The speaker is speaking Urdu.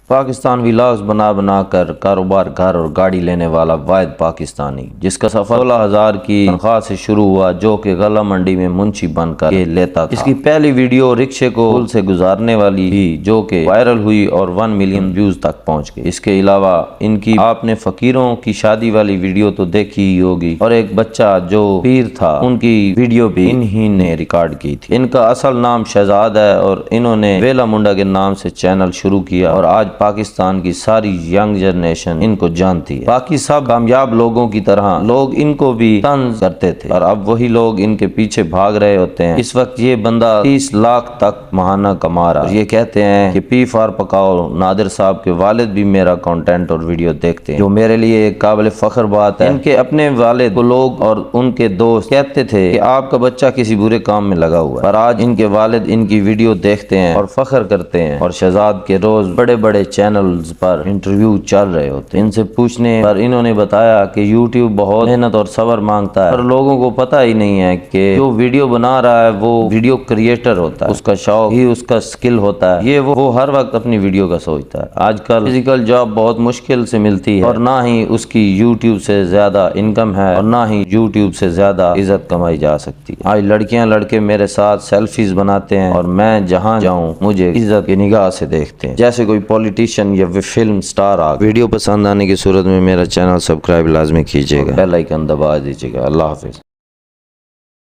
پاکستان ولاگز بنا بنا کر کاروبار گھر اور گاڑی لینے والا واحد پاکستانی، جس کا سفر 16,000 کی تنخواہ سے شروع ہوا، جو کہ غلہ منڈی میں منشی بن کر یہ لیتا تھا۔ اس کی پہلی ویڈیو رکشے کو پل سے گزارنے والی تھی، جو کہ وائرل ہوئی اور 1 ملین ویوز تک پہنچ گئی۔ اس کے علاوہ ان کی آپ نے فقیروں کی شادی والی ویڈیو تو دیکھی ہی ہوگی، اور ایک بچہ جو پیر تھا ان کی ویڈیو بھی انہی نے ریکارڈ کی تھی۔ ان کا اصل نام شہزاد ہے اور انہوں نے ویلا منڈا کے نام سے چینل شروع کیا، اور آج پاکستان کی ساری ینگ جنریشن ان کو جانتی ہے۔ باقی سب کامیاب لوگوں کی طرح لوگ ان کو بھی طنز کرتے تھے، اور اب وہی لوگ ان کے پیچھے بھاگ رہے ہوتے ہیں۔ اس وقت یہ بندہ 30 لاکھ تک ماہانہ کما رہا ہے، اور یہ کہتے ہیں کہ پی فار پکاؤ نادر صاحب کے والد بھی میرا کنٹینٹ اور ویڈیو دیکھتے ہیں، جو میرے لیے ایک قابل فخر بات ہے۔ ان کے اپنے والد کو لوگ اور ان کے دوست کہتے تھے کہ آپ کا بچہ کسی برے کام میں لگا ہوا ہے، پر آج ان کے والد ان کی ویڈیو دیکھتے ہیں اور فخر کرتے ہیں، اور شہزاد کے روز بڑے بڑے چینلز پر انٹرویو چل رہے ہوتے ہیں۔ ان سے پوچھنے پر انہوں نے بتایا کہ یوٹیوب بہت محنت اور صبر مانگتا ہے، پر لوگوں کو پتہ ہی نہیں ہے کہ جو ویڈیو بنا رہا ہے وہ ویڈیو کریٹر ہوتا ہے، اس کا شوق ہی اس کا سکل ہوتا ہے، یہ وہ ہر وقت اپنی ویڈیو کا سوچتا ہے۔ آج کل فزیکل جاب بہت مشکل سے ملتی ہے، اور نہ ہی اس کی یوٹیوب سے زیادہ انکم ہے، اور نہ ہی یوٹیوب سے زیادہ عزت کمائی جا سکتی ہے۔ آج لڑکیاں لڑکے میرے ساتھ سیلفیز بناتے ہیں، اور میں جہاں جاؤں مجھے عزت کی نگاہ سے دیکھتے ہیں، جیسے کوئی پولیٹیشین یا فلم سٹار آ۔ ویڈیو پسند آنے کی صورت میں میرا چینل سبسکرائب لازمی کیجیے گا، بیل آئیکن دبا دیجیے گا۔ اللہ حافظ۔